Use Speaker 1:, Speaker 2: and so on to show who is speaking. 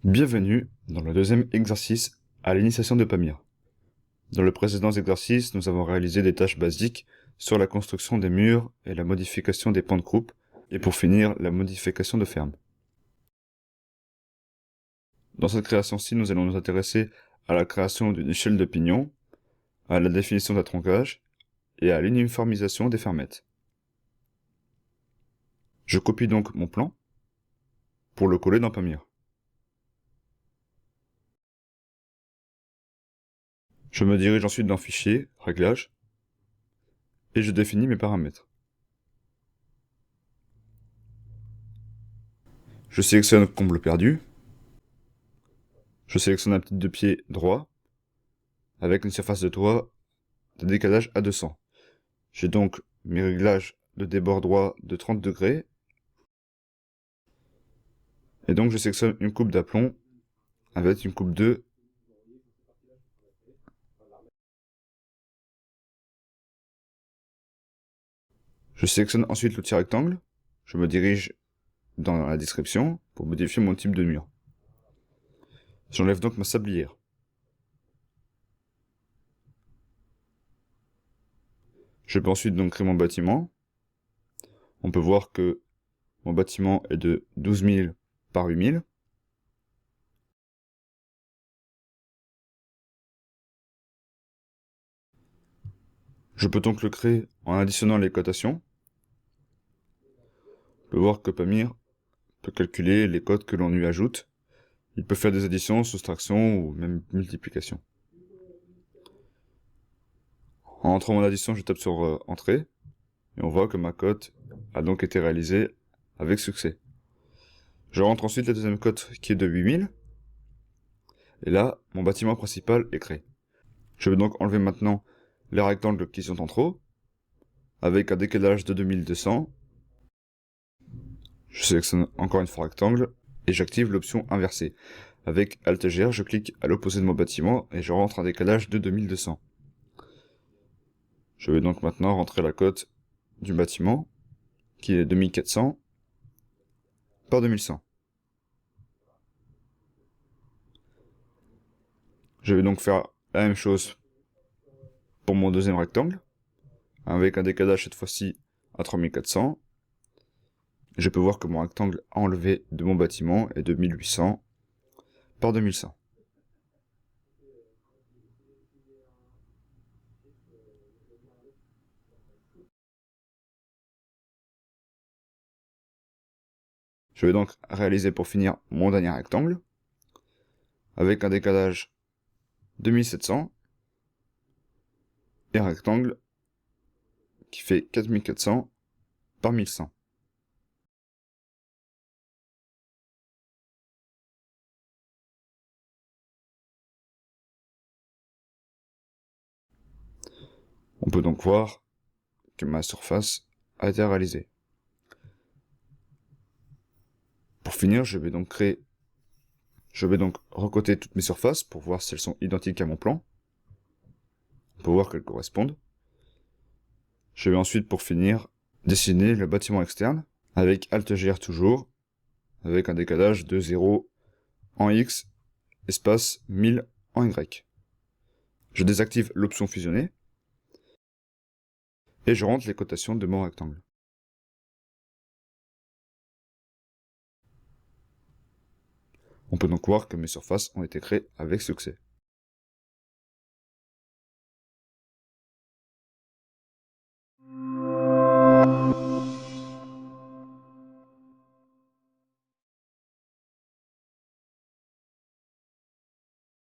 Speaker 1: Bienvenue dans le deuxième exercice à l'initiation de Pamir. Dans le précédent exercice, nous avons réalisé des tâches basiques sur la construction des murs et la modification des pans de croupe, et pour finir, la modification de ferme. Dans cette création-ci, nous allons nous intéresser à la création d'une échelle de pignon, à la définition d'un tronçage et à l'uniformisation des fermettes. Je copie donc mon plan pour le coller dans Pamir. Je me dirige ensuite dans Fichier, Réglages, et je définis mes paramètres. Je sélectionne comble perdu. Je sélectionne un petit de pied droit, avec une surface de toit de décalage à 200. J'ai donc mes réglages de débord droit de 30 degrés. Et donc je sélectionne une coupe d'aplomb avec une coupe 2. Je sélectionne ensuite l'outil rectangle. Je me dirige dans la description pour modifier mon type de mur. J'enlève donc ma sablière. Je peux ensuite donc créer mon bâtiment. On peut voir que mon bâtiment est de 12 000 par 8 000. Je peux donc le créer en additionnant les cotations. On peut voir que Pamir peut calculer les cotes que l'on lui ajoute. Il peut faire des additions, soustractions ou même multiplications. En entrant mon addition, je tape sur Entrée, et on voit que ma cote a donc été réalisée avec succès. Je rentre ensuite la deuxième cote qui est de 8000, et là, mon bâtiment principal est créé. Je vais donc enlever maintenant les rectangles qui sont en trop, avec un décalage de 2200. Je sélectionne encore une fois rectangle, et j'active l'option inversée. Avec Alt-G, je clique à l'opposé de mon bâtiment, et je rentre un décalage de 2200. Je vais donc maintenant rentrer la cote du bâtiment, qui est 2400 par 2100. Je vais donc faire la même chose pour mon deuxième rectangle, avec un décalage cette fois-ci à 3400. Je peux voir que mon rectangle enlevé de mon bâtiment est de 1800 par 2100. Je vais donc réaliser pour finir mon dernier rectangle, avec un décalage de 1700, et un rectangle qui fait 4400 par 1100. On peut donc voir que ma surface a été réalisée. Pour finir, je vais donc recoter toutes mes surfaces pour voir si elles sont identiques à mon plan. On peut voir qu'elles correspondent. Je vais ensuite, pour finir, dessiner le bâtiment externe, avec Alt-GR toujours, avec un décalage de 0 en X, espace 1000 en Y. Je désactive l'option fusionner, et je rentre les cotations de mon rectangle. On peut donc voir que mes surfaces ont été créées avec succès.